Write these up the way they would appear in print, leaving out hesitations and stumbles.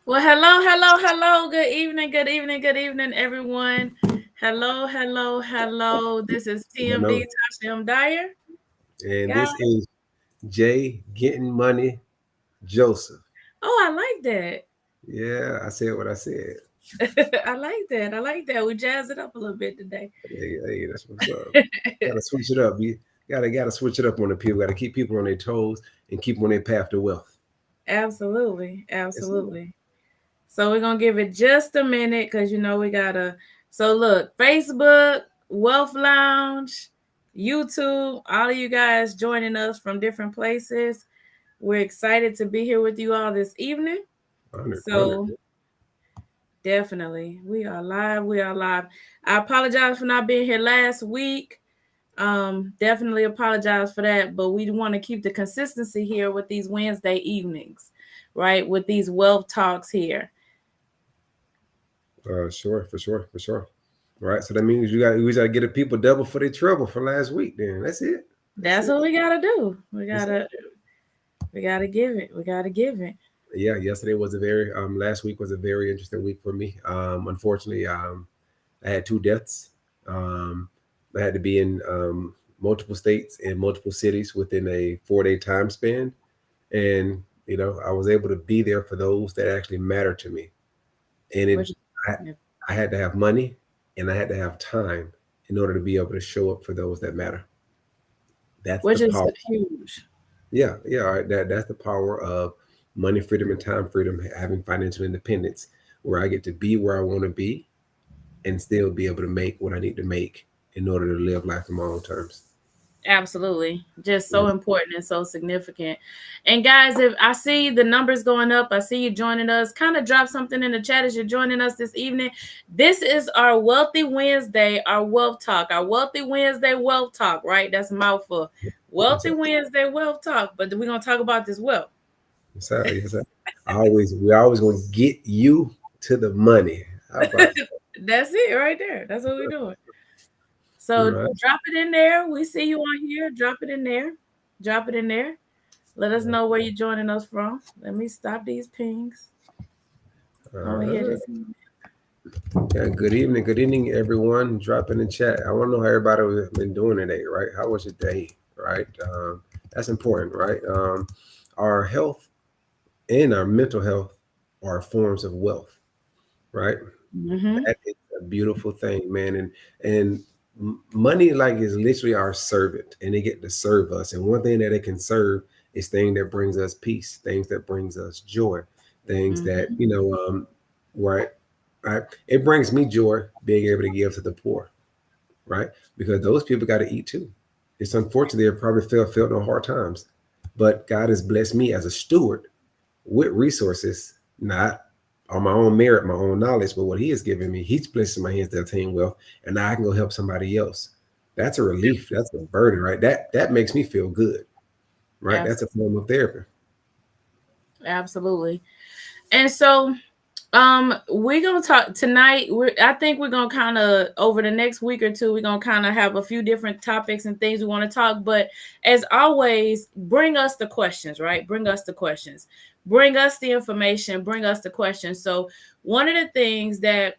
Well, hello, hello, hello. Good evening, good evening, good evening, everyone. Hello, hello, hello. This is TMD Hello, Tasha M. Dyer. and Guys, this is Jay Getting Money Joseph. oh, I like that. Yeah, I said what I said. I like that. I like that. We jazz it up a little bit today. Hey, that's what's up. Gotta switch it up. You gotta switch it up on the people. Gotta keep people on their toes and keep them on their path to wealth. Absolutely, That's it. absolutely. So we're gonna give it just a minute because we gotta. So look, Facebook, Wealth Lounge, YouTube, all of you guys joining us from different places. We're excited to be here with you all this evening. 100. So definitely, we are live. We are live. I apologize for not being here last week. Definitely apologize for that, but we want to keep the consistency here with these Wednesday evenings, right? With these wealth talks here. Sure, for sure. All right, so that means we gotta get the people double for their trouble for last week. Then that's it. That's That's it. what we gotta do. We That's gotta it. we gotta give it. We gotta give it. Yeah, yesterday was a very last week was a very interesting week for me. Unfortunately, I had two deaths. Um, I had to be in multiple states and multiple cities within a 4 day time span, and I was able to be there for those that actually matter to me. And Which I, I had to have money and I had to have time in order to be able to show up for those that matter. That's the which is power. huge. Yeah, yeah. All right. That's the power of money freedom and time freedom, having financial independence, where I get to be where I want to be and still be able to make what I need to make in order to live life on my own terms. Absolutely. Just Yeah. so important and so significant. And guys, if I see the numbers going up, I see you joining us. Kind of drop something in the chat as you're joining us this evening. This is our Wealthy Wednesday, our wealth talk, our Wealthy Wednesday wealth talk, right? That's a mouthful. Yes, Wealthy sir. Wednesday wealth talk, but we're gonna talk about this wealth. Yes, sir. Yes, sir. We're always going to get you to the money. How about That's it right there. That's what we're doing. that? So Right. drop it in there. We see you on here. Drop it in there. Drop it in there. Let us know where you're joining us from. Let me stop these pings over here. All right. Yeah, good evening, everyone. Drop in the chat. I want to know how everybody has been doing today, right? How was your day, right? That's important, right? Our health and our mental health are forms of wealth, right? Mm-hmm. That is a beautiful thing, man. And money, like, is literally our servant, and they get to serve us. And one thing that it can serve is things that brings us peace, things that brings us joy, things that Mm-hmm. right. Right. It brings me joy being able to give to the poor, right? Because those people got to eat too. It's unfortunate they probably felt no hard times, but God has blessed me as a steward with resources, not on my own merit, my own knowledge, but what He has given me. He's placed in my hands to attain wealth, and now I can go help somebody else. That's a relief. That's a burden, right? That makes me feel good, right? That's a Absolutely. form of therapy. Absolutely. And so we're gonna talk tonight. I think we're gonna kind of over the next week or two, we're gonna kind of have a few different topics and things we want to talk. But as always, bring us the questions, right? Bring us the questions. Bring us the information, bring us the questions. So one of the things that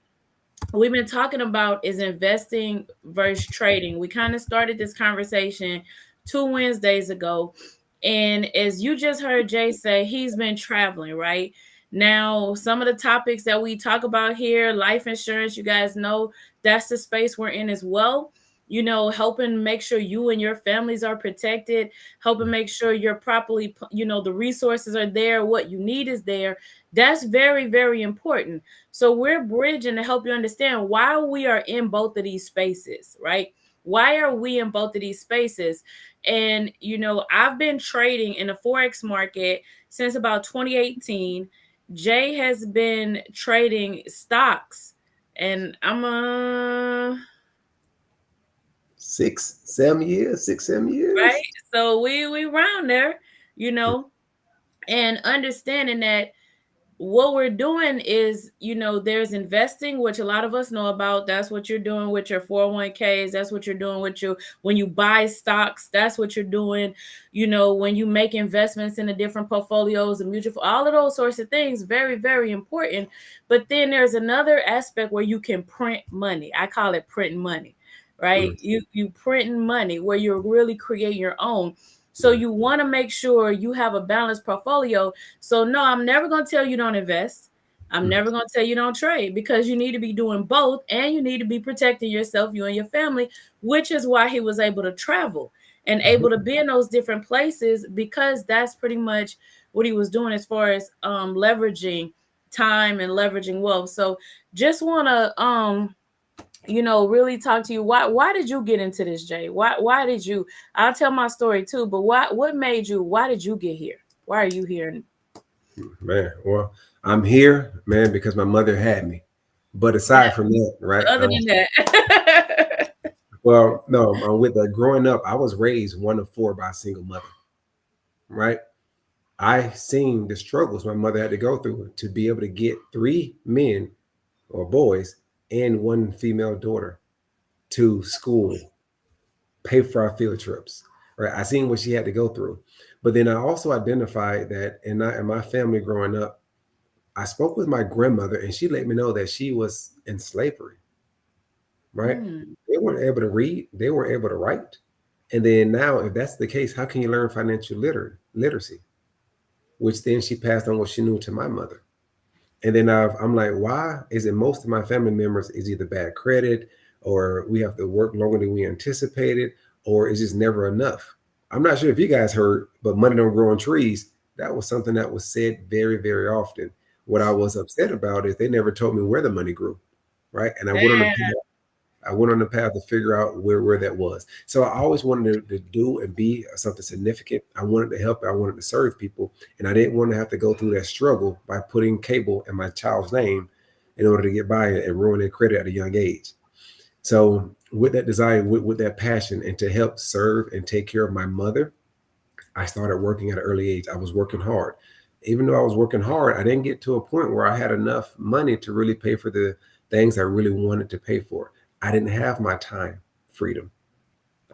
we've been talking about is investing versus trading. We kind of started this conversation 2 Wednesdays ago. And as you just heard Jay say, he's been traveling, right? Now, some of the topics that we talk about here, life insurance, you guys know that's the space we're in as well. Helping make sure you and your families are protected, helping make sure you're properly, the resources are there, what you need is there. That's very, very important. So we're bridging to help you understand why we are in both of these spaces, right? Why are we in both of these spaces? And I've been trading in the forex market since about 2018. Jay has been trading stocks, and I'm 6, 7 years, 6, 7 years. right. So we round there, you know, and understanding that what we're doing is, there's investing, which a lot of us know about. That's what you're doing with your 401ks. That's what you're doing with your, when you buy stocks, that's what you're doing. When you make investments in the different portfolios and mutual, all of those sorts of things, very, very important. But then there's another aspect where you can print money. I call it printing money, right? Mm, You printing money where you're really creating your own. So mm, you want to make sure you have a balanced portfolio. So no, I'm never going to tell you don't invest. I'm mm, never going to tell you don't trade, because you need to be doing both, and you need to be protecting yourself, you and your family, which is why he was able to travel and able mhm. to be in those different places, because that's pretty much what he was doing as far as leveraging time and leveraging wealth. So just want to really talk to you. Why did you get into this, Jay? Why did you? I'll tell my story too, but what made you? Why did you get here? Why are you here? Man, well, I'm here, man, because my mother had me. But Now, aside from that, right? other than that. Well, no, with that, growing up, I was raised one of four by a single mother, right? I seen the struggles my mother had to go through to be able to get three men or boys and one female daughter to school, pay for our field trips. Right. I seen what she had to go through. But then I also identified that in my family growing up, I spoke with my grandmother and she let me know that she was in slavery. Right. Mm, They weren't able to read, they weren't able to write. And then now, if that's the case, how can you learn financial literacy? Which then she passed on what she knew to my mother. And then I'm like, why is it most of my family members is either bad credit, or we have to work longer than we anticipated, or it's just never enough? I'm not sure if you guys heard, but money don't grow on trees. That was something that was said very, very often. What I was upset about is they never told me where the money grew, right? And damn, I went on the path to figure out where that was. So I always wanted to do and be something significant. I wanted to help. I wanted to serve people, and I didn't want to have to go through that struggle by putting cable in my child's name in order to get by and ruin their credit at a young age. So with that desire, with that passion, and to help serve and take care of my mother, I started working at an early age. I was working hard. Even though I was working hard, I didn't get to a point where I had enough money to really pay for the things I really wanted to pay for. I didn't have my time freedom.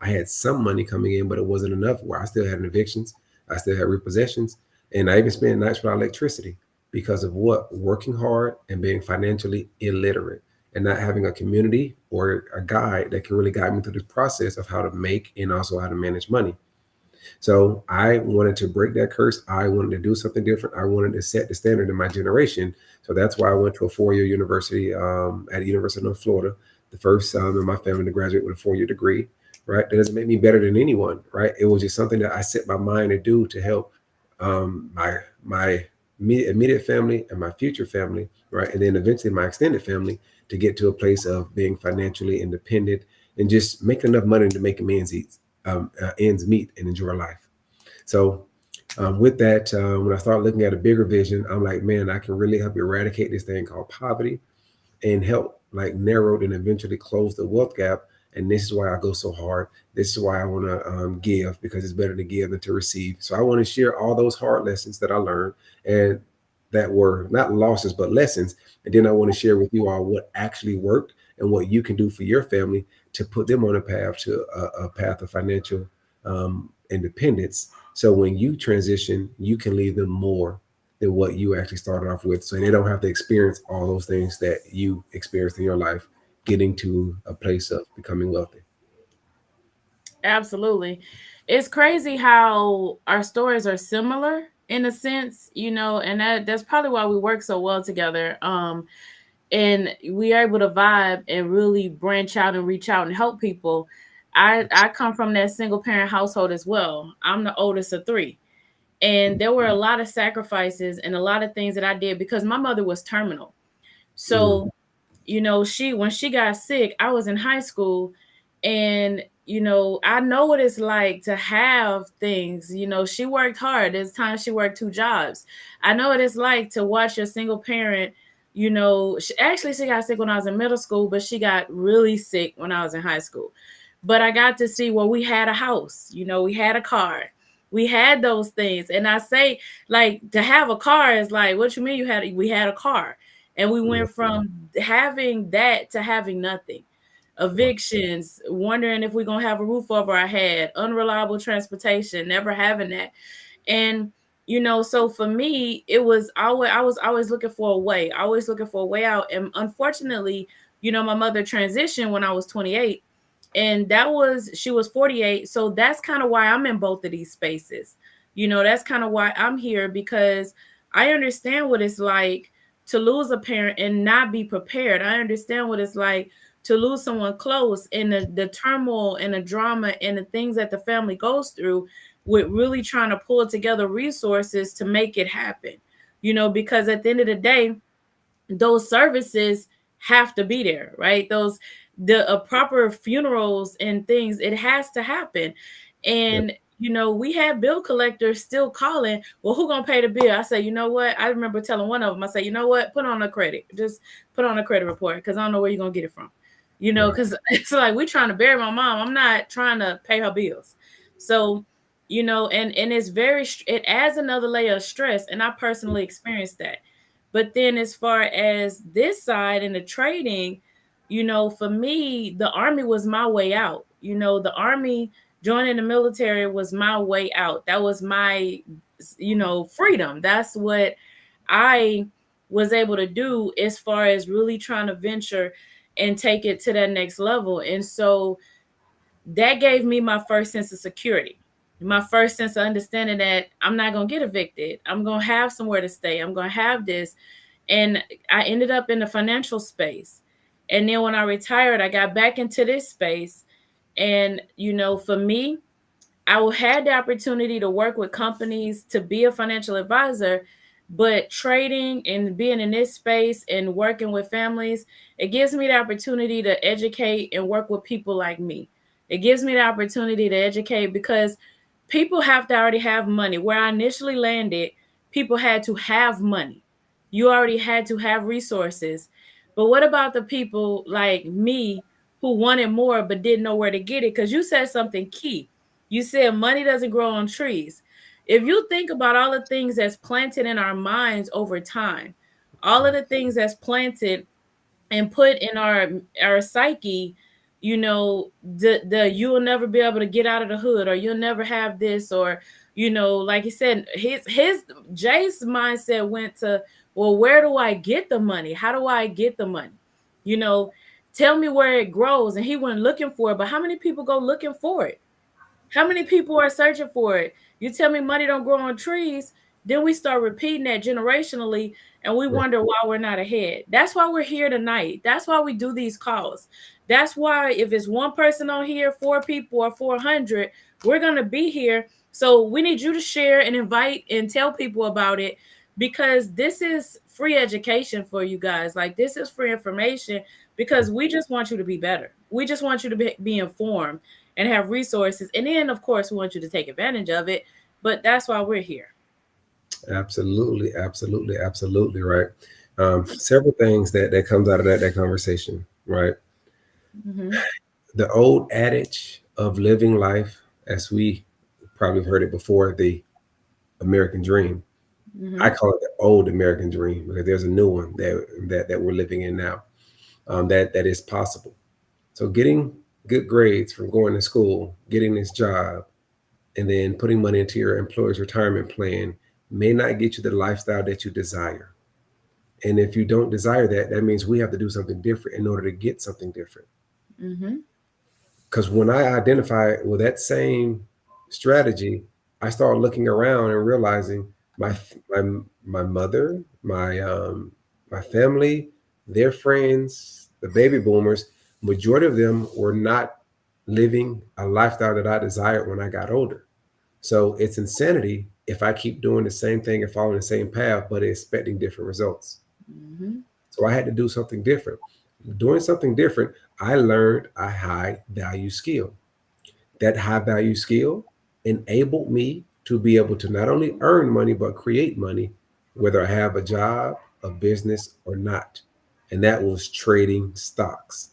I had some money coming in, but it wasn't enough where I still had evictions, I still had repossessions, and I even spent nights without electricity because of what? Working hard and being financially illiterate and not having a community or a guide that can really guide me through this process of how to make and also how to manage money. So I wanted to break that curse. I wanted to do something different. I wanted to set the standard in my generation. So that's why I went to a 4-year university at the University of North Florida, the first in my family to graduate with a 4-year degree. Right, that doesn't make me better than anyone. Right, it was just something that I set my mind to do to help my immediate family and my future family. Right, and then eventually my extended family to get to a place of being financially independent and just making enough money to make ends meet and enjoy life. So, with that, when I started looking at a bigger vision, I'm like, man, I can really help eradicate this thing called poverty and help like narrow and eventually close the wealth gap. And this is why I go so hard. This is why I want to give, because it's better to give than to receive. So I want to share all those hard lessons that I learned and that were not losses but lessons. And then I want to share with you all what actually worked and what you can do for your family to put them on a path to a path of financial independence. So when you transition, you can leave them more than what you actually started off with. So they don't have to experience all those things that you experienced in your life, getting to a place of becoming wealthy. absolutely. It's crazy how our stories are similar in a sense, and that's probably why we work so well together. And we are able to vibe and really branch out and reach out and help people. I come from that single parent household as well. I'm the oldest of three. And there were a lot of sacrifices and a lot of things that I did because my mother was terminal. Mm, So, she when she got sick, I was in high school, and I know what it's like to have things. She worked hard. There's times she worked two jobs. I know what it's like to watch your single parent. She got sick when I was in middle school, but she got really sick when I was in high school. But I got to see, well, we had a house, we had a car, We had those things. And I say, like, to have a car is like, what you mean we had a car? And we went from having that to having nothing. Evictions, wondering if we're gonna have a roof over our head, unreliable transportation, never having that. And so for me, I was always looking for a way, always looking for a way out. And unfortunately, my mother transitioned when I was 28, and she was 48. So that's kind of why I'm in both of these spaces. That's kind of why I'm here, because I understand what it's like to lose a parent and not be prepared. I understand what it's like to lose someone close, and the turmoil and the drama and the things that the family goes through, with really trying to pull together resources to make it happen. Because at the end of the day, those services have to be there, right? The proper funerals and things, it has to happen. And we had bill collectors still calling, well, who gonna pay the bill? I said, you know what? I remember telling one of them, I said, you know what? Put on a credit. Just put on a credit report, because I don't know where you're gonna get it from. Because it's like, we're trying to bury my mom. I'm not trying to pay her bills. So, and it adds another layer of stress. And I personally experienced that. But then as far as this side and the trading, for me, the army was my way out. The army, joining the military, was my way out. That was my, freedom. That's what I was able to do, as far as really trying to venture and take it to that next level. And so that gave me my first sense of security, my first sense of understanding that I'm not going to get evicted. I'm going to have somewhere to stay. I'm going to have this. And I ended up in the financial space. And then when I retired, I got back into this space. And, for me, I had the opportunity to work with companies, to be a financial advisor, but trading and being in this space and working with families, it gives me the opportunity to educate and work with people like me. It gives me the opportunity to educate, because people have to already have money. Where I initially landed, people had to have money. You already had to have resources. But what about the people like me who wanted more but didn't know where to get it? Because you said something key. You said money doesn't grow on trees. If you think about all the things that's planted in our minds over time, all of the things that's planted and put in our psyche, the you will never be able to get out of the hood, or you'll never have this, or like he said, his Jay's mindset went to, well, where do I get the money? How do I get the money? Tell me where it grows. And he went looking for it. But how many people go looking for it? How many people are searching for it? You tell me money don't grow on trees, then we start repeating that generationally, and we wonder why we're not ahead. That's why we're here tonight. That's why we do these calls. That's why, if it's one person on here, 4 people, or 400, we're going to be here. So we need you to share and invite and tell people about it, because this is free education for you guys. Like, this is free information, because we just want you to be better. We just want you to be informed and have resources. And then, of course, we want you to take advantage of it. But that's why we're here. Absolutely, absolutely, absolutely, right. Several things that comes out of that conversation, right? Mm-hmm. The old adage of living life, as we probably have heard it before, the American dream. Mm-hmm. I call it the old American dream, because there's a new one that we're living in now, that is possible. So getting good grades from going to school, getting this job, and then putting money into your employer's retirement plan may not get you the lifestyle that you desire. And if you don't desire that, that means we have to do something different in order to get something different. Mm-hmm. Because when I identify with that same strategy, I started looking around and realizing my my my mother, my family, their friends, the baby boomers, majority of them were not living a lifestyle that I desired when I got older. So it's insanity if I keep doing the same thing and following the same path, but expecting different results. Mm-hmm. So I had to do something different. Doing something different, I learned a high value skill. That high value skill enabled me to be able to not only earn money, but create money, whether I have a job, a business, or not. And that was trading stocks.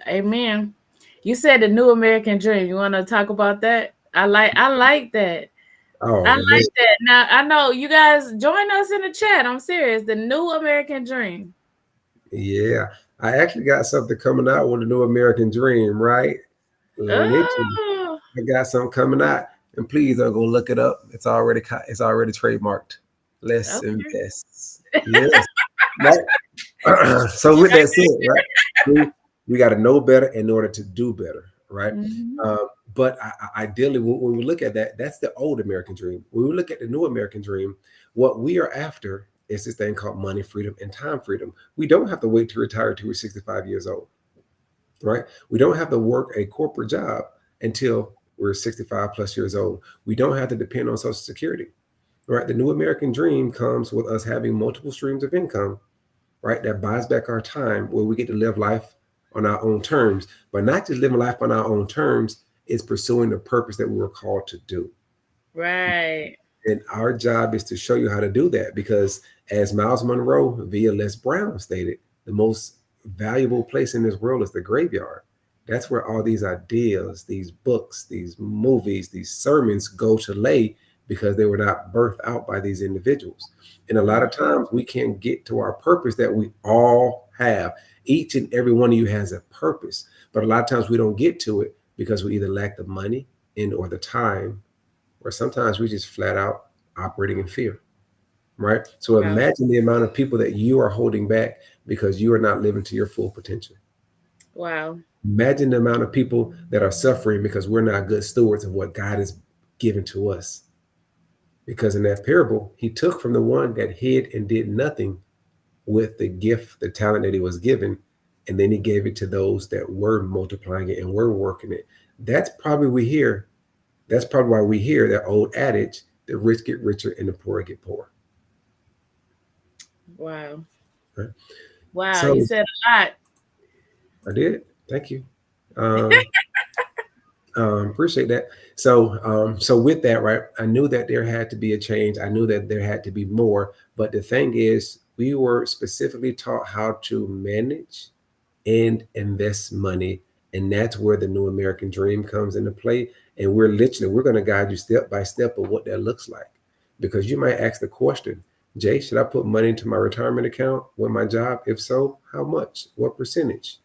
Amen. You said the new American dream. You want to talk about that? I like that. I Oh man, like that. Now I know you guys join us in the chat. I'm serious. The new American dream. yeah. I actually got something coming out with the new American Dream, right? Literally, Oh, I got something coming out, and please don't go look it up. It's already trademarked. Let's okay. invest. Yes. Right. So with that said, right, we got to know better in order to do better, right? Mhm. But ideally, when we look at that, that's the old American dream. When we look at the new American dream, what we are after is this thing called money freedom and time freedom. We don't have to wait to retire till we're 65 years old, right? We don't have to work a corporate job until we're 65 plus years old. We don't have to depend on Social Security, right? The new American dream comes with us having multiple streams of income, right? That buys back our time where we get to live life on our own terms, but not just living life on our own terms, is pursuing the purpose that we were called to do. Right. And our job is to show you how to do that because, as Miles Monroe via Les Brown stated, the most valuable place in this world is the graveyard. That's where all these ideas, these books, these movies, these sermons go to lay because they were not birthed out by these individuals. And a lot of times we can't get to our purpose that we all have. Each and every one of you has a purpose, but a lot of times we don't get to it because we either lack the money and or the time, or sometimes we just flat out operating in fear, right? So Wow. imagine the amount of people that you are holding back because you are not living to your full potential. Wow. Imagine the amount of people that are suffering because we're not good stewards of what God has given to us. Because in that parable, he took from the one that hid and did nothing with the gift, the talent that he was given, and then he gave it to those that were multiplying it and were working it. That's probably we hear. That's probably why we hear that old adage: the rich get richer and the poor get poor. Wow. Right? Wow. You So said a lot. I did. Thank you. Um, appreciate that. So with that, right, I knew that there had to be a change. I knew that there had to be more. But the thing is, we were specifically taught how to manage and invest money, and that's where the new American dream comes into play. And we're going to guide you step by step of what that looks like, because you might ask the question, Jay, should I put money into my retirement account with my job? If so, how much? What percentage?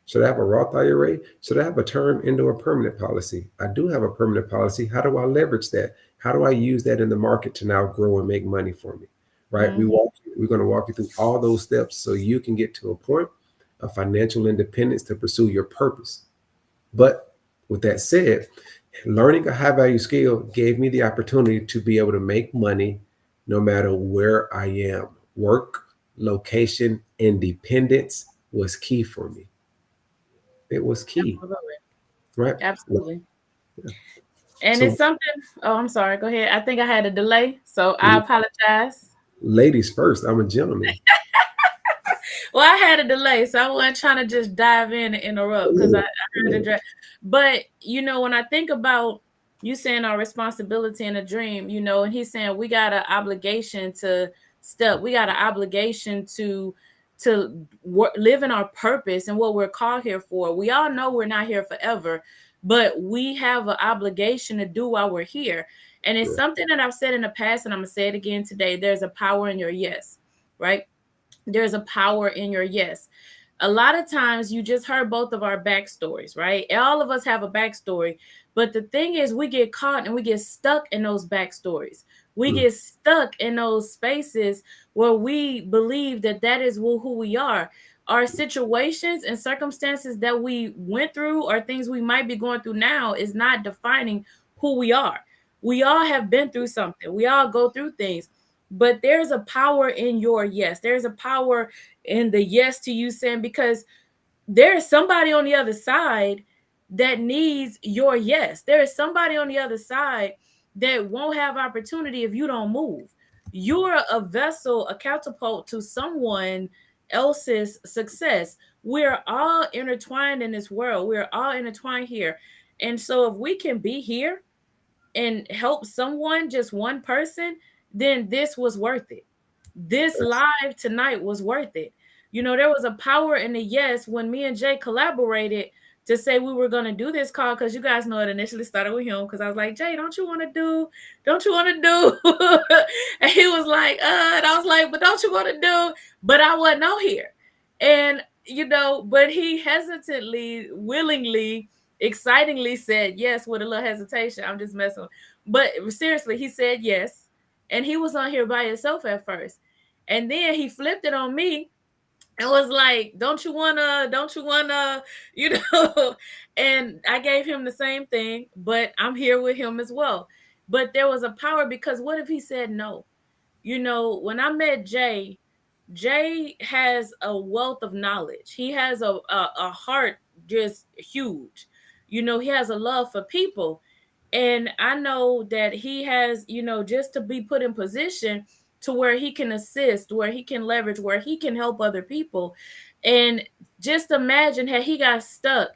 Should I have a Roth IRA? Should I have a term into a permanent policy? I do have a permanent policy. How do I leverage that? How do I use that in the market to now grow and make money for me? Right? Mhm. We're going to walk you through all those steps so you can get to a point of financial independence to pursue your purpose. But with that said, learning a high value skill gave me the opportunity to be able to make money no matter where I am. Work, location, independence was key for me. It was key, Absolutely. right? Absolutely. And it's So, something. Oh, I'm sorry. Go ahead. I think I had a delay, so I apologize. ladies first, I'm a gentleman. Well, I had a delay, so I wasn't trying to just dive in and interrupt because I heard a drag. But when I think about you saying our responsibility and a dream, and he's saying we got an obligation to step, we got an obligation to live in our purpose and what we're called here for. We all know we're not here forever, but we have an obligation to do while we're here. And it's something that I've said in the past, and I'm gonna say it again today. There's a power in your yes, right? There's a power in your yes. A lot of times you just heard both of our backstories, right? All of us have a backstory, but the thing is we get caught and we get stuck in those backstories. We Mm, get stuck in those spaces where we believe that that is who we are. Our situations and circumstances that we went through or things we might be going through now is not defining who we are. We all have been through something. We all go through things, but there's a power in your yes. There's a power in the yes to you saying, because there's somebody on the other side that needs your yes. There is somebody on the other side that won't have opportunity if you don't move. You're a vessel, a catapult to someone else's success. We're all intertwined in this world. We're all intertwined here. And so if we can be here and help someone, just one person, then this was worth it. This that's live tonight was worth it. There was a power in the yes when me and Jay collaborated. to say we were going to do this call, because you guys know it initially started with him, because I was like, Jay, don't you want to do and he was like, and I was like, but don't you want to do, but I wasn't on here. And but he hesitantly, willingly, excitingly said yes with a little hesitation. I'm just messing with, but seriously, he said yes. And he was on here by himself at first, and then he flipped it on me and was like, don't you wanna, and I gave him the same thing, but I'm here with him as well. But there was a power, because what if he said no? When I met Jay has a wealth of knowledge. He has a heart just huge. He has a love for people. And I know that he has, just to be put in position to where he can assist, where he can leverage, where he can help other people. And just imagine, had he got stuck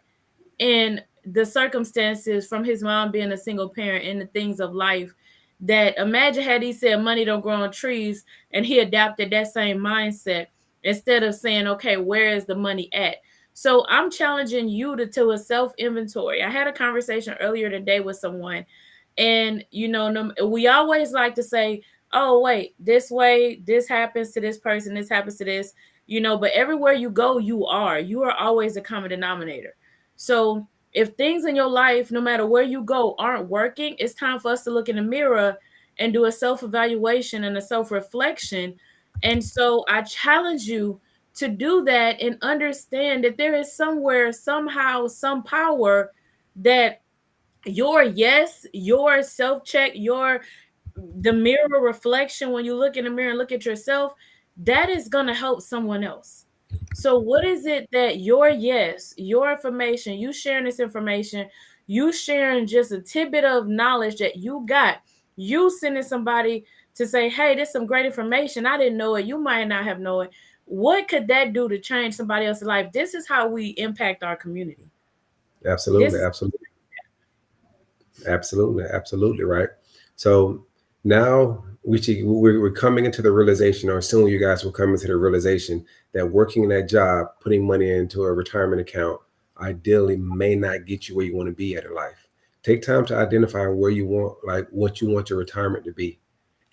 in the circumstances from his mom being a single parent and the things of life, that imagine had he said money don't grow on trees, and he adapted that same mindset instead of saying, okay, where is the money at? So I'm challenging you to a self inventory. I had a conversation earlier today with someone, and we always like to say, oh wait, this way, this happens to this person, this happens to this, but everywhere you go, you are always a common denominator. So if things in your life, no matter where you go, aren't working, it's time for us to look in the mirror and do a self-evaluation and a self-reflection. And so I challenge you to do that and understand that there is somewhere, somehow, some power that your yes, your self-check, the mirror reflection, when you look in the mirror and look at yourself, that is going to help someone else. So what is it that your yes, your information, you sharing this information, you sharing just a tidbit of knowledge that you got, you sending somebody to say, hey, this is some great information, I didn't know it, you might not have known it. What could that do to change somebody else's life? This is how we impact our community. Absolutely, absolutely right. So now we're coming into the realization, or soon you guys will come into the realization, that working in that job, putting money into a retirement account, ideally may not get you where you want to be at in life. Take time to identify where you want, like what you want your retirement to be.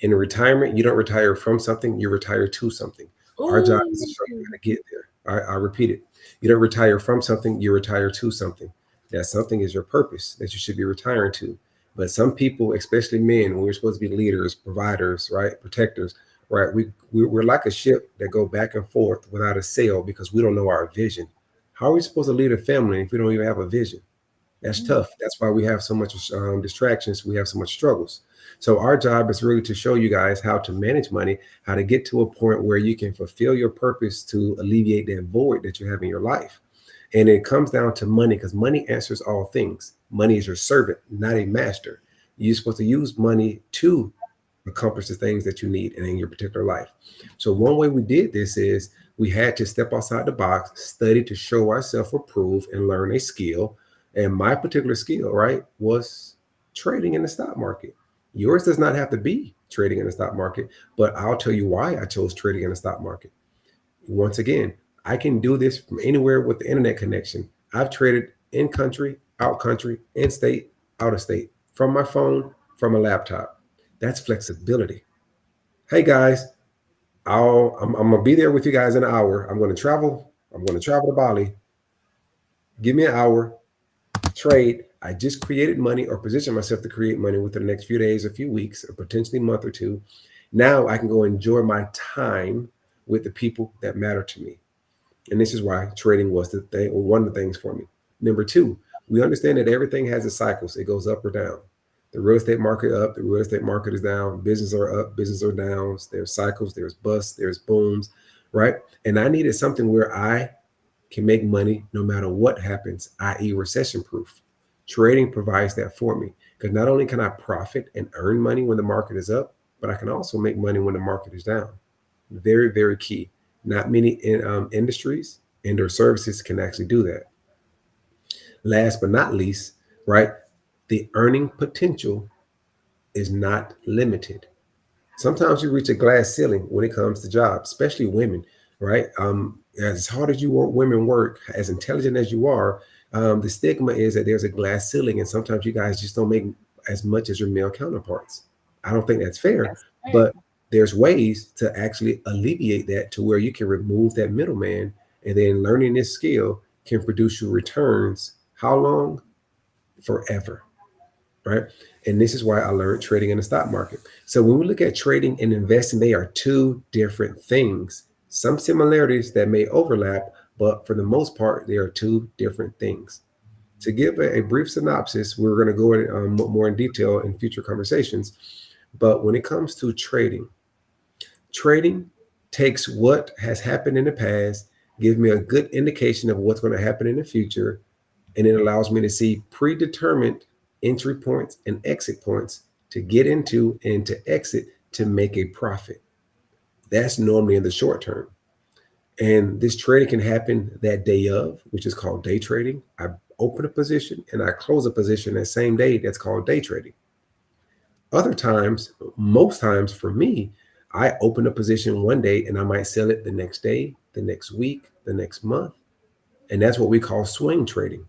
In retirement, you don't retire from something, you retire to something. Ooh. Our job is to show you how to get there. I repeat it. You don't retire from something, you retire to something. That something is your purpose that you should be retiring to. But some people, especially men, when we're supposed to be leaders, providers, right, protectors, right, we're like a ship that go back and forth without a sail because we don't know our vision. How are we supposed to lead a family if we don't even have a vision? That's tough. That's why we have so much distractions. We have so much struggles. So our job is really to show you guys how to manage money, how to get to a point where you can fulfill your purpose to alleviate that void that you have in your life. And it comes down to money, because money answers all things. Money is your servant, not a master. You're supposed to use money to accomplish the things that you need in your particular life. So one way we did this is we had to step outside the box, study to show ourselves approved, and learn a skill. And my particular skill, right, was trading in the stock market. Yours does not have to be trading in the stock market, but I'll tell you why I chose trading in the stock market. Once again, I can do this from anywhere with the internet connection. I've traded in country, out country, in state, out of state, from my phone, from a laptop. That's flexibility. Hey guys, I'm gonna be there with you guys in an hour. I'm going to travel to Bali. Give me an hour, trade. I just created money, or position myself to create money within the next few days, a few weeks, or potentially a month or two. Now I can go enjoy my time with the people that matter to me. And this is why trading was the thing, or one of the things for me. Number two, we understand that everything has its cycles. It goes up or down. The real estate market up, the real estate market is down. Business are up, business are down. There's cycles, there's busts, there's booms, right? And I needed something where I can make money no matter what happens, i.e. recession proof. Trading provides that for me, because not only can I profit and earn money when the market is up, but I can also make money when the market is down. Very, very key. Not many industries and or services can actually do that. Last but not least, right, the earning potential is not limited. Sometimes you reach a glass ceiling when it comes to jobs, especially women, right? As hard as women work, as intelligent as you are, The stigma is that there's a glass ceiling, and sometimes you guys just don't make as much as your male counterparts. I don't think that's fair, That's but fair. there's ways to actually alleviate that to where you can remove that middleman, and then learning this skill can produce you returns. How long? Forever, right? And this is why I learned trading in the stock market. So when we look at trading and investing, they are two different things. Some similarities that may overlap, but for the most part, they are two different things. To give a brief synopsis, we're going to go in more in detail in future conversations. But when it comes to trading, trading takes what has happened in the past, gives me a good indication of what's going to happen in the future, and it allows me to see predetermined entry points and exit points to get into and to exit to make a profit. That's normally in the short term. And this trading can happen that day of, which is called day trading. I open a position and I close a position that same day. That's called day trading. Other times, most times for me, I open a position one day and I might sell it the next day, the next week, the next month. And that's what we call swing trading,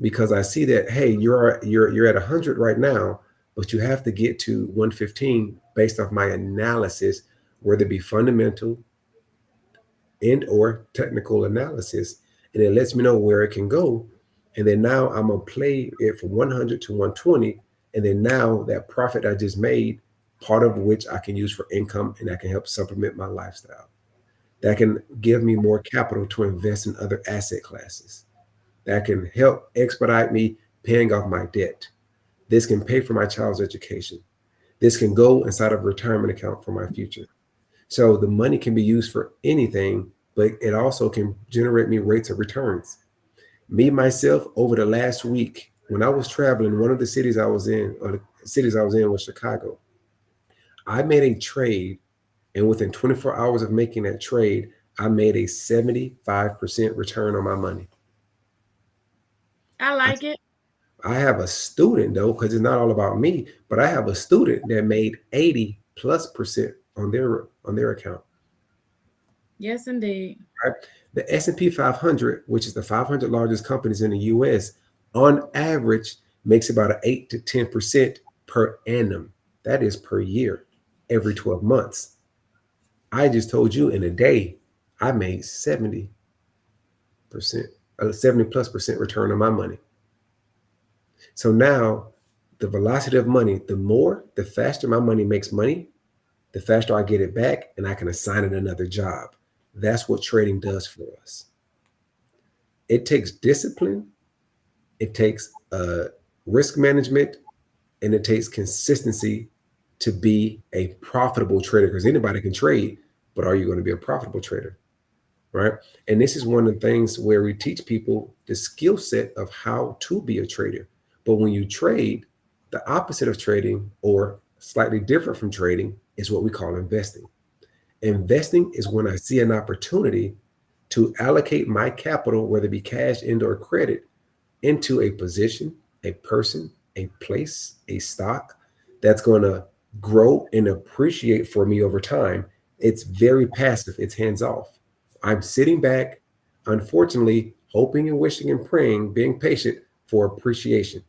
because I see that, hey, you're at 100 right now, but you have to get to 115 based off my analysis, whether it be fundamental and or technical analysis, and it lets me know where it can go. And then now I'm gonna play it from 100 to 120, and then now that profit I just made, part of which I can use for income and that can help supplement my lifestyle. That can give me more capital to invest in other asset classes. That can help expedite me paying off my debt. This can pay for my child's education. This can go inside of a retirement account for my future. So the money can be used for anything, but it also can generate me rates of returns. Me, myself, over the last week, when I was traveling, one of the cities I was in, or the cities I was in was Chicago. I made a trade, and within 24 hours of making that trade, I made a 75% return on my money. I like it. I have a student though, because it's not all about me, but I have a student that made 80 plus percent on their account. Yes, indeed. Right? The S&P 500, which is the 500 largest companies in the US, on average makes about an 8 to 10% per annum. That is per year, every 12 months. I just told you in a day, I made 70%, 70 plus percent return on my money. So now the velocity of money, the faster my money makes money, the faster I get it back and I can assign it another job. That's what trading does for us. It takes discipline, it takes risk management, and it takes consistency to be a profitable trader, because anybody can trade, but are you going to be a profitable trader? Right. And this is one of the things where we teach people the skill set of how to be a trader. But when you trade, the opposite of trading, or slightly different from trading, is what we call investing. Investing is when I see an opportunity to allocate my capital, whether it be cash and or credit, into a position, a person, a place, a stock that's going to grow and appreciate for me over time. It's very passive, it's hands off. I'm sitting back, unfortunately, hoping and wishing and praying, being patient for appreciation.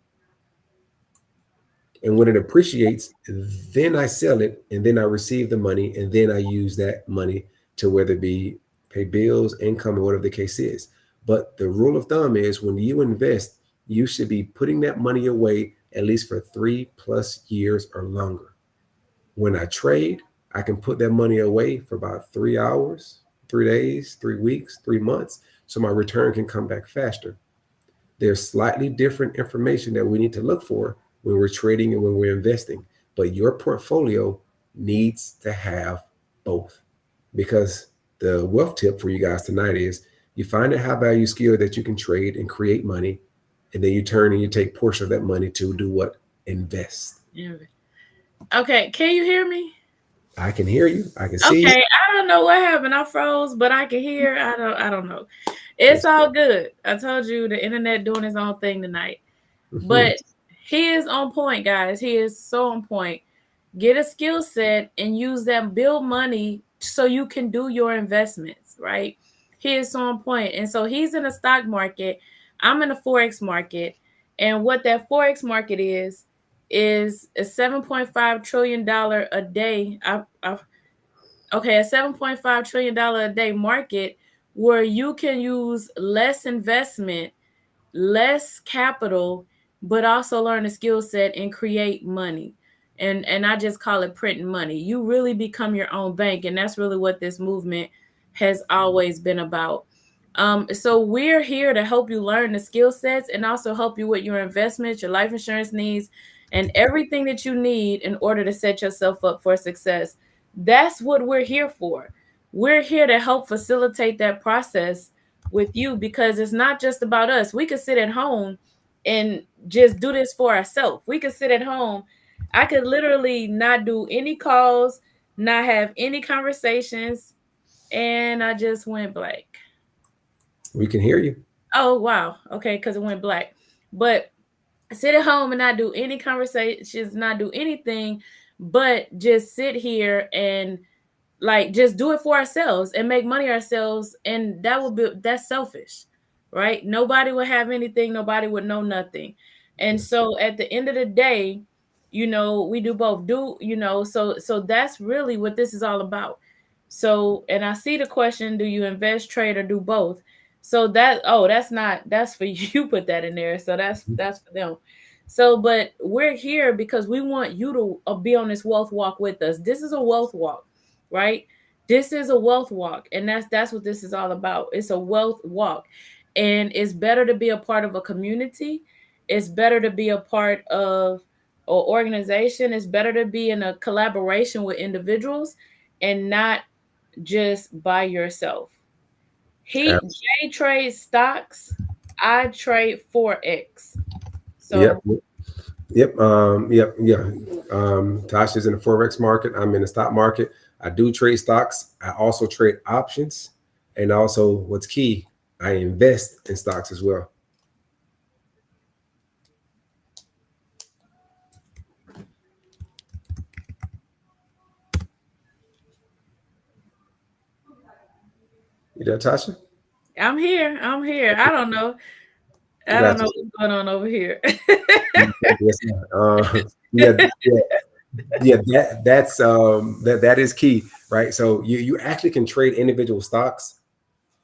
And when it appreciates, then I sell it and then I receive the money and then I use that money to whether it be pay bills, income, or whatever the case is. But the rule of thumb is when you invest, you should be putting that money away at least for 3+ years or longer. When I trade, I can put that money away for about 3 hours, 3 days, 3 weeks, 3 months, so my return can come back faster. There's slightly different information that we need to look for when we're trading and when we're investing. But your portfolio needs to have both, because the wealth tip for you guys tonight is you find a high value skill that you can trade and create money, and then you turn and you take portion of that money to do what? Invest. Yeah. Okay, can you hear me? I can hear you. I can see you. Okay, I don't know what happened. I froze, but I can hear. I don't know. It's That's all good. I told you the internet doing its own thing tonight. But he is on point, guys. He is so on point. Get a skill set and use that, build money so you can do your investments, right? He is so on point. And so he's in the stock market. I'm in the Forex market, and what that Forex market is a $7.5 trillion a day. Okay, a $7.5 trillion a day market where you can use less investment, less capital, but also learn a skill set and create money. And I just call it printing money. You really become your own bank, and that's really what this movement has always been about. So we're here to help you learn the skill sets and also help you with your investments, your life insurance needs, and everything that you need in order to set yourself up for success. That's what we're here for. We're here to help facilitate that process with you, because it's not just about us. We could sit at home and just do this for ourselves. We could sit at home. I could literally not do any calls, not have any conversations, and I just went blank. We can hear you. Oh, wow. Okay, because it went black. But sit at home and not do any conversations, not do anything, but just sit here and like just do it for ourselves and make money ourselves. And that's selfish, right? Nobody would have anything, nobody would know nothing. And so at the end of the day, we do both. So that's really what this is all about. So, and I see the question, do you invest, trade, or do both? So that's for you, put that in there. So that's for them. So, but we're here because we want you to be on this wealth walk with us. This is a wealth walk, right? This is a wealth walk, and that's what this is all about. It's a wealth walk, and it's better to be a part of a community. It's better to be a part of an organization. It's better to be in a collaboration with individuals and not just by yourself. Jay trades stocks. I trade Forex. So Yep. Yeah. Tasha's in the Forex market. I'm in the stock market. I do trade stocks. I also trade options. And also, what's key, I invest in stocks as well. You there, Tasha? I'm here. I don't know. I don't Gotcha. know what's going on over here. Yes, yeah, yeah. That is key, right? So you actually can trade individual stocks,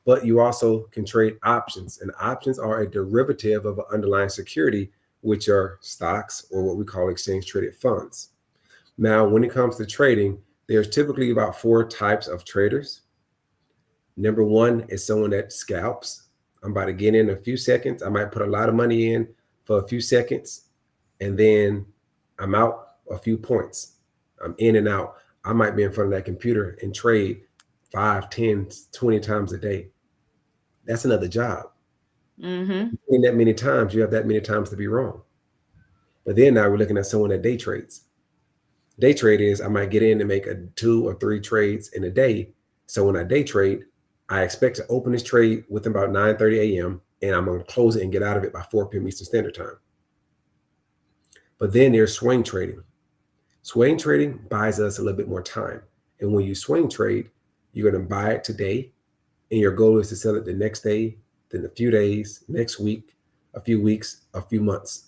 but you also can trade options, and options are a derivative of an underlying security, which are stocks or what we call exchange traded funds. Now, when it comes to trading, there's typically about 4 types of traders. Number one is someone that scalps. I'm about to get in a few seconds. I might put a lot of money in for a few seconds, and then I'm out a few points. I'm in and out. I might be in front of that computer and trade 5, 10, 20 times a day. That's another job. Mm-hmm. In that many times, you have that many times to be wrong. But then now we're looking at someone that day trades. Day trade is I might get in and make 2 or 3 trades in a day. So when I day trade, I expect to open this trade within about 9:30 a.m. and I'm going to close it and get out of it by 4 p.m. Eastern Standard Time. But then there's swing trading. Swing trading buys us a little bit more time. And when you swing trade, you're going to buy it today, and your goal is to sell it the next day, then a few days, next week, a few weeks, a few months.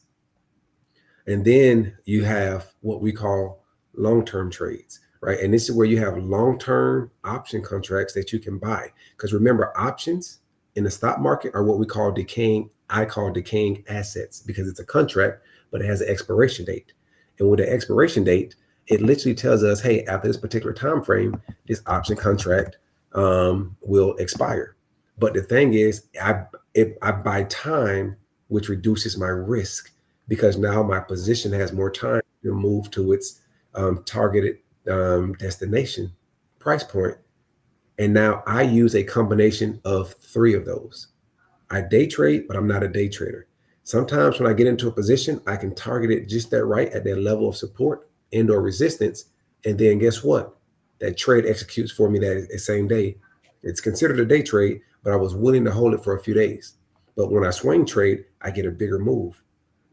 And then you have what we call long-term trades, right? And this is where you have long-term option contracts that you can buy. Because remember, options in the stock market are what we call I call decaying assets, because it's a contract, but it has an expiration date. And with the expiration date, it literally tells us, hey, after this particular time frame, this option contract will expire. But the thing is, I buy time, which reduces my risk, because now my position has more time to move to its targeted destination price point. And now I use a combination of 3 of those. I day trade, but I'm not a day trader. Sometimes when I get into a position, I can target it just that right at that level of support and or resistance. And then guess what? That trade executes for me that same day. It's considered a day trade, but I was willing to hold it for a few days. But when I swing trade, I get a bigger move.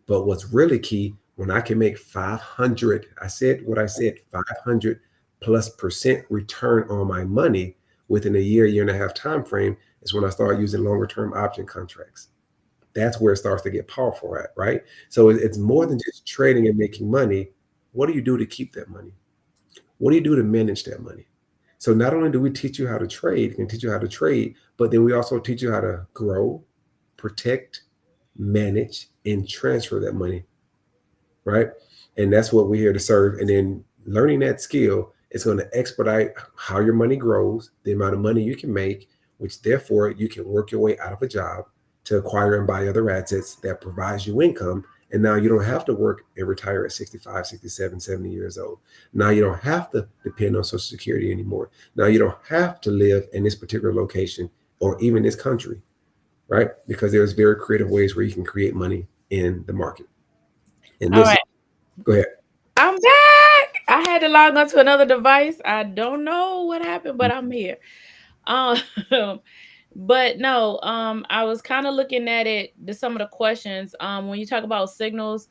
But what's really key, when I can make 500, I said what I said, 500 plus % return on my money within a year and a half time frame, is when I start using longer term option contracts. That's where it starts to get powerful at, right? So it's more than just trading and making money. What do you do to keep that money? What do you do to manage that money? So not only do we teach you how to trade, can teach you how to trade, but then we also teach you how to grow, protect, manage, and transfer that money, right? And that's what we're here to serve. And then learning that skill is going to expedite how your money grows, the amount of money you can make, which therefore you can work your way out of a job to acquire and buy other assets that provides you income. And now you don't have to work and retire at 65, 67, 70 years old. Now you don't have to depend on Social Security anymore. Now you don't have to live in this particular location or even this country, right? Because there's very creative ways where you can create money in the market. And All this, right. go ahead. I'm back. I had to log on to another device. I don't know what happened, but I'm here. Um, but no, I was kind of looking at it, some of the questions. When you talk about signals,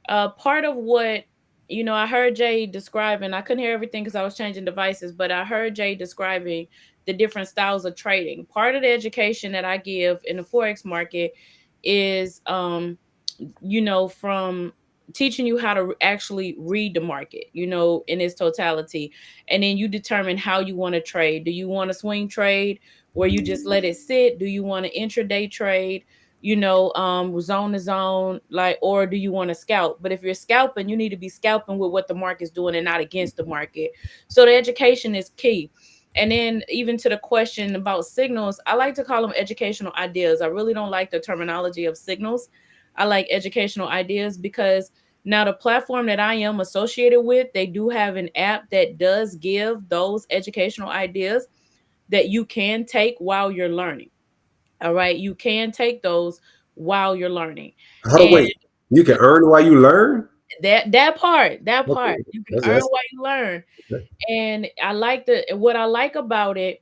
part of what I heard Jay describing, I couldn't hear everything because I was changing devices, but I heard Jay describing the different styles of trading. Part of the education that I give in the Forex market is from teaching you how to actually read the market, in its totality. And then you determine how you want to trade. Do you want to swing trade where you just let it sit? Do you want to intraday trade, zone to zone, like, or do you want to scalp? But if you're scalping, you need to be scalping with what the market's doing and not against the market. So the education is key. And then even to the question about signals, I like to call them educational ideas. I really don't like the terminology of signals. I like educational ideas because now the platform that I am associated with, they do have an app that does give those educational ideas that you can take while you're learning. All right, you can take those while you're learning. Hold on, And wait. You can earn while you learn. that part, Okay, you can earn that's while you learn. okay. And I like what I like about it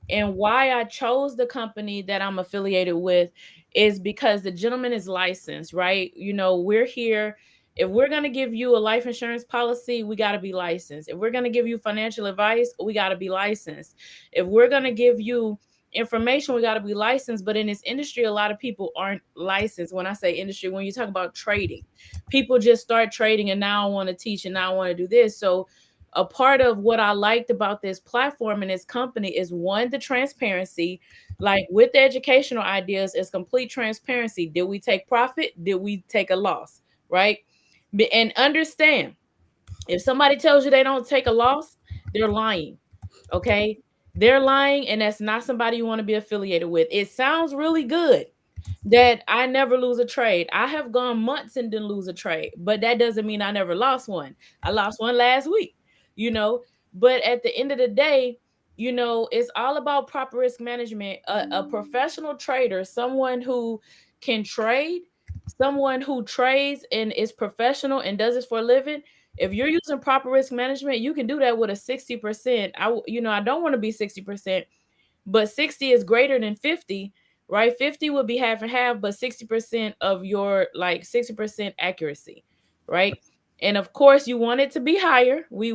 and why I chose the company that I'm affiliated with is because the gentleman is licensed, right? We're here. If we're going to give you a life insurance policy, we got to be licensed. If we're going to give you financial advice, we got to be licensed. If we're going to give you information, we got to be licensed. But in this industry, a lot of people aren't licensed. When I say industry, when you talk about trading, people just start trading and now I want to teach and now I want to do this. So a part of what I liked about this platform and this company is one, the transparency. Like with the educational ideas, is complete transparency. Did we take profit? Did we take a loss? Right? And understand, if somebody tells you they don't take a loss, they're lying. Okay? They're lying, and that's not somebody you want to be affiliated with. It sounds really good that I never lose a trade. I have gone months and didn't lose a trade, but that doesn't mean I never lost one. I lost one last week, you know. But at the end of the day, it's all about proper risk management. A professional trader, someone who can trade, someone who trades and is professional and does this for a living. If you're using proper risk management, you can do that with a 60%. I don't want to be 60%, but 60 is greater than 50, right? 50 would be half and half, but 60% of your, like, 60% accuracy, right? And of course you want it to be higher. We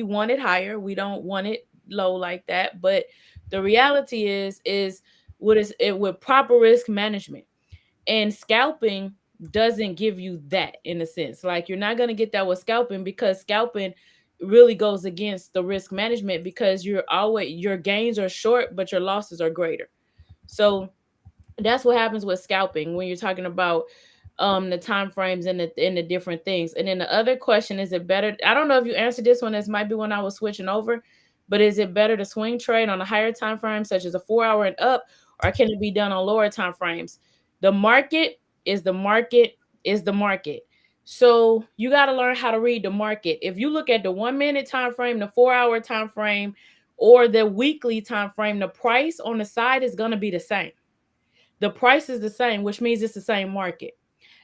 want it higher. We don't want it low like that. But the reality is what is it with proper risk management. And scalping doesn't give you that, in a sense. Like, you're not going to get that with scalping, because scalping really goes against the risk management, because your gains are short but your losses are greater. So that's what happens with scalping when you're talking about the time frames and the different things. And then the other question, is it better, I don't know if you answered this one, this might be when I was switching over, but is it better to swing trade on a higher time frame such as a 4 hour and up, or can it be done on lower time frames? The market is the market is the market. So you got to learn how to read the market. If you look at the 1 minute time frame, the 4 hour time frame, or the weekly time frame, the price on the side is going to be the same. The price is the same, which means it's the same market.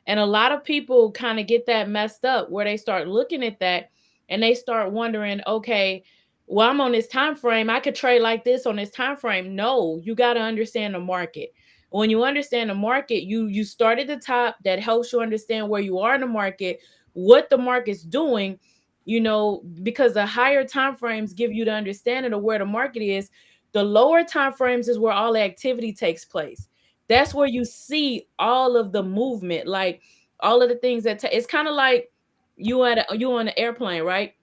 And a lot of people kind of get that messed up, where they start looking at that and they start wondering, okay, well, I'm on this time frame, I could trade like this on this time frame. No, you got to understand the market. When you understand the market, you start at the top. That helps you understand where you are in the market, what the market's doing, because the higher time frames give you the understanding of where the market is. The lower time frames is where all the activity takes place. That's where you see all of the movement, like all of the things that it's kind of like you on an airplane, right?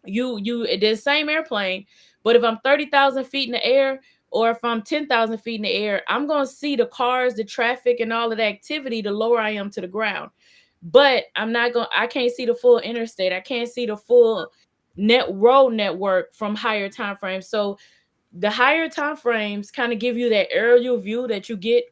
You it is same airplane, but if I'm 30,000 feet in the air, or if I'm 10,000 feet in the air, I'm gonna see the cars, the traffic, and all of the activity the lower I am to the ground. But I can't see the full interstate. I can't see the full road network from higher time frames. So the higher time frames kind of give you that aerial view that you get,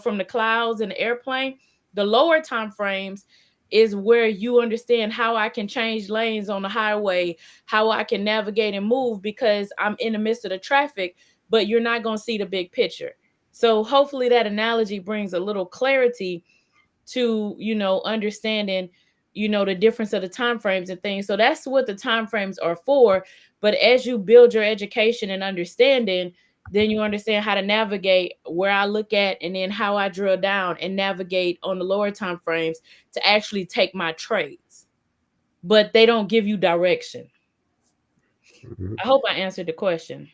from the clouds and the airplane. The lower time frames is where you understand how I can change lanes on the highway, how I can navigate and move because I'm in the midst of the traffic, but you're not going to see the big picture. So hopefully that analogy brings a little clarity to, understanding, the difference of the time frames and things. So that's what the time frames are for. But as you build your education and understanding, then you understand how to navigate where I look at, and then how I drill down and navigate on the lower time frames to actually take my trades. But they don't give you direction. Mhm. I hope I answered the question.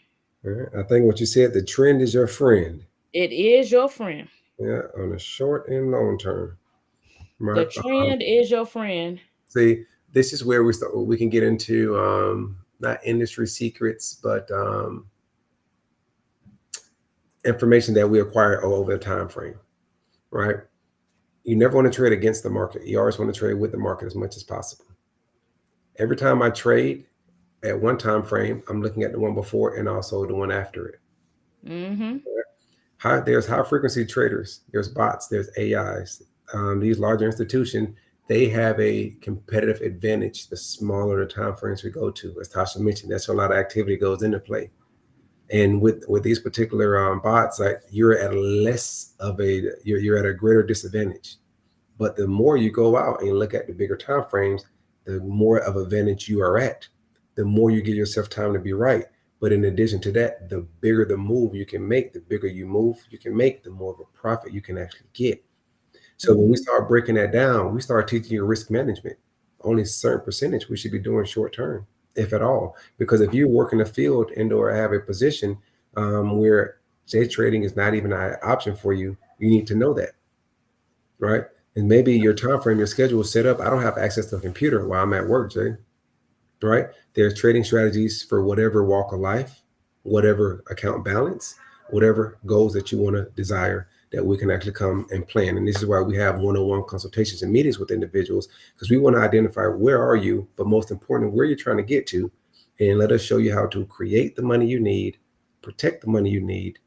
All right. I think what you said, the trend is your friend. It is your friend. Yeah, on the short and long term. The Right. trend is your friend. See, this is where we can get into not industry secrets, but information that we acquire over the time frame. Right. You never want to trade against the market. You always want to trade with the market as much as possible. Every time I trade at one time frame, I'm looking at the one before and also the one after it. Mm-hmm. There's high frequency traders, there's bots, there's AIs. These larger institutions, they have a competitive advantage the smaller the time frames we go to. As Tasha mentioned, that's where a lot of activity goes into play. And with these particular bots, like you're at you're at a greater disadvantage. But the more you go out and look at the bigger time frames, the more of advantage you are at. The more you give yourself time to be right. But in addition to that, the bigger the move you can make, the bigger you can make, the more of a profit you can actually get. So when we Mm-hmm. start breaking that down, we start teaching you risk management. Only a certain percentage we should be doing short term, if at all. Because if you work in the field and or have a position where day trading is not even an option for you, you need to know that, right? And maybe your time frame, your schedule is set up. I don't have access to a computer while I'm at work, Jay. Right? There's trading strategies for whatever walk of life, whatever account balance, whatever goals that you want to desire that we can actually come and plan. And this is why we have one-on-one consultations and meetings with individuals, because we want to identify where are you, but most importantly, where you're trying to get to, and let us show you how to create the money you need, protect the money you need,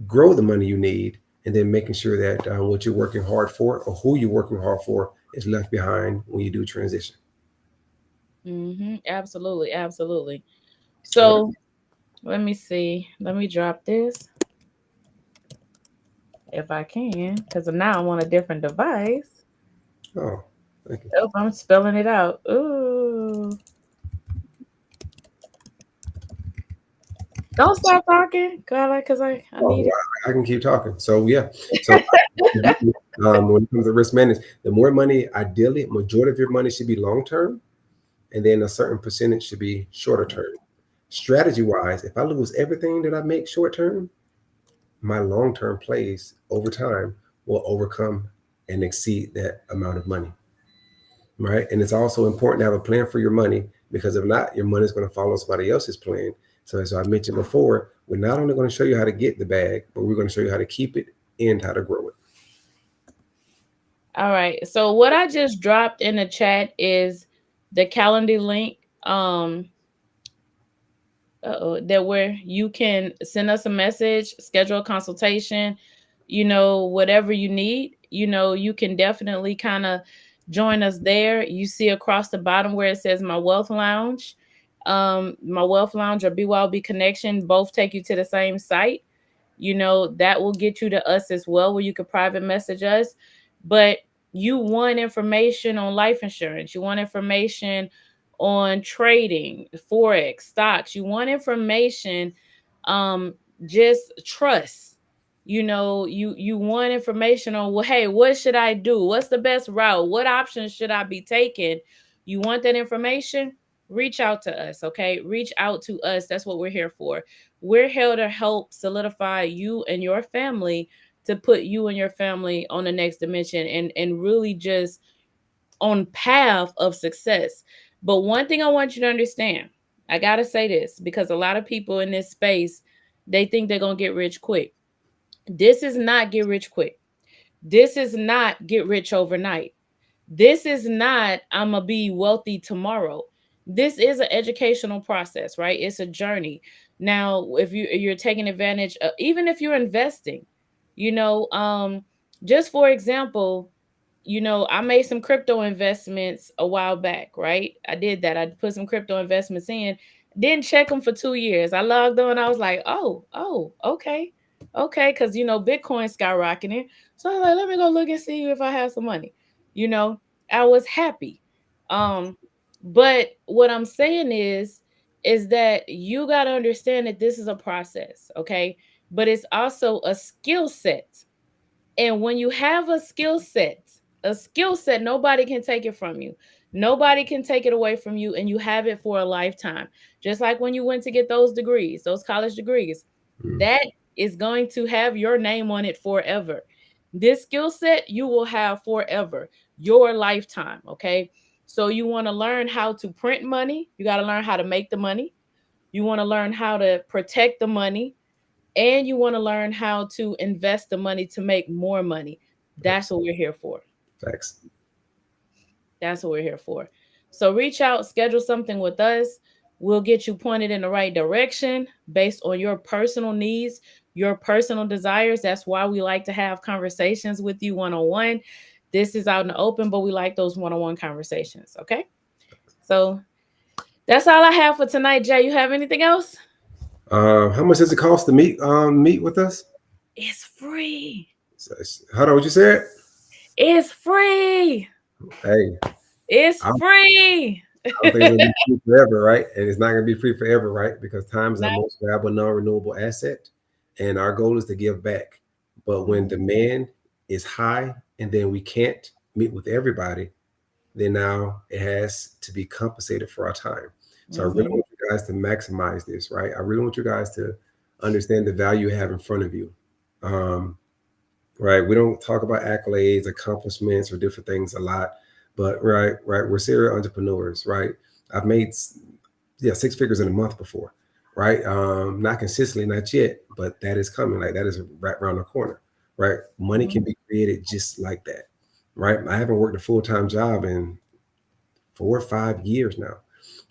grow the money you need, and then making sure that what you're working hard for or who you're working hard for is left behind when you do transition. Mm-hmm. Absolutely. Absolutely. All right. So let me see. Let me drop this if I can, because now I'm on a different device. Oh, thank you. Oh, I'm spelling it out. Ooh. Don't stop talking. God, because I Oh, need it. I can keep talking. So yeah. So when it comes to risk management, the more money, ideally, majority of your money should be long term, and then a certain percentage should be shorter term. Strategy wise, if I lose everything that I make short term, my long term plays over time will overcome and exceed that amount of money. Right. And it's also important to have a plan for your money, because if not, your money is going to follow somebody else's plan. So as I mentioned before, we're not only going to show you how to get the bag, but we're going to show you how to keep it and how to grow it. All right. So what I just dropped in the chat is the calendar link. That where you can send us a message, schedule a consultation, whatever you need, you can definitely kind of join us there. You see across the bottom where it says my wealth lounge. My wealth lounge or BYOB connection both take you to the same site. That will get you to us as well, where you could private message us. But you want information on life insurance, you want information on trading, forex, stocks, you want information, um just trust, you want information on, well, hey, what should I do, what's the best route, what options should I be taking, you want that information, reach out to us. Okay, reach out to us. That's what we're here for. We're here to help solidify you and your family to put you and your family on the next dimension and really just on path of success. But one thing I want you to understand, I got to say this because a lot of people in this space, they think they're going to get rich quick. This is not get rich quick. This is not get rich overnight. This is not I'm going to be wealthy tomorrow. This is an educational process, right? It's a journey. Now, if you're taking advantage of, even if you're investing, you know, just for example, I made some crypto investments a while back, right? I did that. I put some crypto investments in, didn't check them for 2 years. I logged on. I was like, oh, okay. Okay. Cause Bitcoin skyrocketing. So I was like, let me go look and see if I have some money. You know, I was happy. Um, but what I'm saying is that you got to understand that this is a process. Okay. But it's also a skill set, and when you have a skill set, nobody can take it from you. Nobody can take it away from you, and you have it for a lifetime. Just like when you went to get those degrees, those college degrees, that is going to have your name on it forever. This skill set you will have forever, your lifetime. Okay. So you want to learn how to print money. You got to learn how to make the money. You want to learn how to protect the money, and you want to learn how to invest the money to make more money. That's Thanks. what we're here for. Thanks. That's what we're here for. So reach out, schedule something with us. We'll get you pointed in the right direction based on your personal needs, your personal desires. That's why we like to have conversations with you one on one. This is out in the open, but we like those one on one conversations. Okay. So that's all I have for tonight, Jay. You have anything else? How much does it cost to meet with us? It's free. Hold on, what you said? It's free. Hey, It's I free. I don't think it's gonna be free forever, right? And it's not gonna be free forever, right? Because time is our No. most valuable non-renewable asset, and our goal is to give back. But when Mhm. demand is high, and then we can't meet with everybody, then now it has to be compensated for our time. So I really Mhm. want you guys to maximize this, right? I really want you guys to understand the value you have in front of you. Um, right? We don't talk about accolades, accomplishments, or different things a lot, but right, we're serial entrepreneurs, right? I've made six figures in a month before, right? Not consistently, not yet, but that is coming. Like that is right around the corner, right? Money Mhm. can be created just like that, right? I haven't worked a full time job in 4 or 5 years now,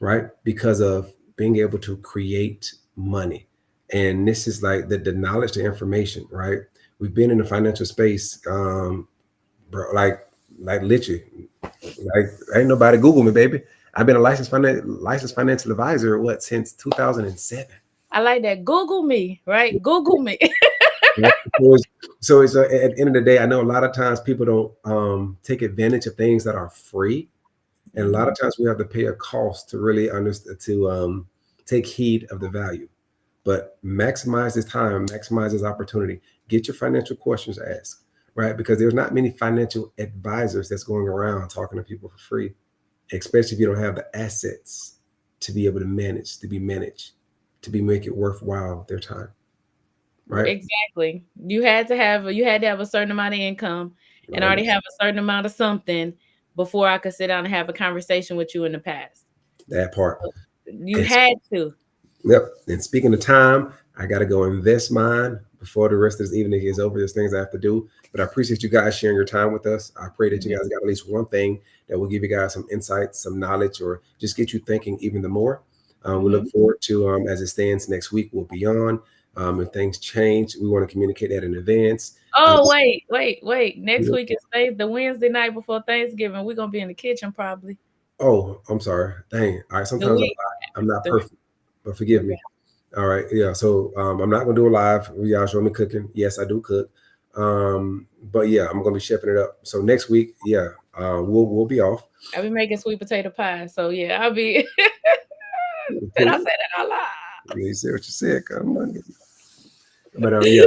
right? Because of being able to create money. And this is like the knowledge, the information, right? We've been in the financial space, bro, like literally, like ain't nobody Google me, baby. I've been a licensed financial advisor since 2007. I like that. Google me, right? Google me. Right? So it's at the end of the day, I know a lot of times people don't take advantage of things that are free, and a lot Mhm. of times we have to pay a cost to really understand to take heed of the value. But maximize this time, maximize this opportunity. Get your financial questions asked, right? Because there's not many financial advisors that's going around talking to people for free, especially if you don't have the assets to be able to manage, to be managed, to be make it worthwhile their time, right? Exactly. You had to have a certain amount of income and Um, already have a certain amount of something before I could sit down and have a conversation with you in the past. that part. You And had to. Yep. And speaking of time, I got to go invest mine before the rest of this evening is over. There's things I have to do. But I appreciate you guys sharing your time with us. I pray that you guys got at least one thing that will give you guys some insights, some knowledge, or just get you thinking even the more. We Mhm. look forward to, as it stands next week, we'll be on. If things change, we want to communicate that in advance. Oh, wait. Next week is the Wednesday night before Thanksgiving. We're gonna be in the kitchen probably. Oh, I'm sorry. Dang. All right. The Sometimes week I'm not after. perfect, but forgive me. Okay. All right, yeah. So I'm not gonna do a live. Y'all show me cooking. Yes, I do cook. But yeah, I'm gonna be chefing it up. So next week, yeah, we'll be off. I'll be making sweet potato pie. So yeah, I'll be did I say Please, that out loud? you said what you said. Come on. But yeah,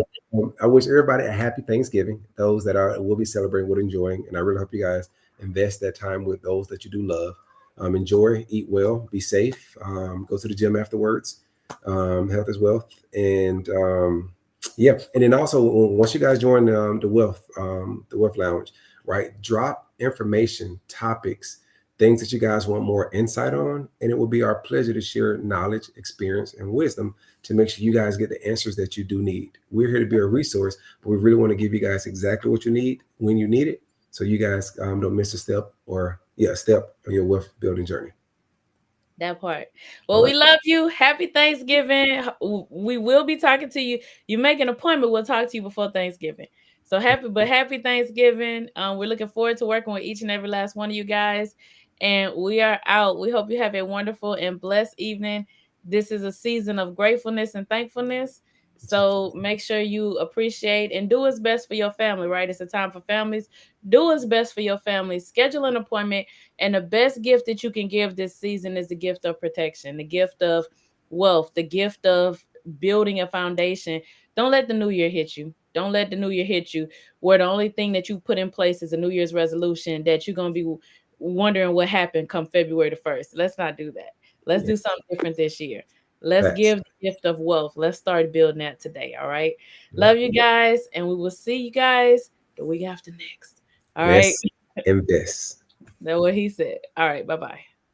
I wish everybody a happy Thanksgiving. Those that will be celebrating, will enjoying, and I really hope you guys invest that time with those that you do love. Enjoy, eat well, be safe. Go to the gym afterwards. Health is wealth, and Yeah, and then also once you guys join the Wealth Lounge, right? Drop information, topics, things that you guys want more insight on, and it will be our pleasure to share knowledge, experience, and wisdom to make sure you guys get the answers that you do need. We're here to be a resource, but we really want to give you guys exactly what you need when you need it, so you guys don't miss a step or a step on your wealth building journey. That part. All Well, right. we love you. Happy Thanksgiving. We will be talking to you. You make an appointment. We'll talk to you before Thanksgiving. So happy Thanksgiving. We're looking forward to working with each and every last one of you guys. And we are out. We hope you have a wonderful and blessed evening. This is a season of gratefulness and thankfulness. So make sure you appreciate and do what's best for your family, right? It's a time for families. Do what's best for your family. Schedule an appointment, and the best gift that you can give this season is the gift of protection, the gift of wealth, the gift of building a foundation. Don't let the new year hit you. Don't let the new year hit you where the only thing that you put in place is a New Year's resolution that you're going to be wondering what happened come February the 1st. Let's not do that. Let's Yeah, do something different this year. Let's facts. give the gift of wealth. Let's start building that today. All right. Yeah. Love you guys. And we will see you guys the week after next. All right. Let's invest. That's what he said. All right. Bye bye.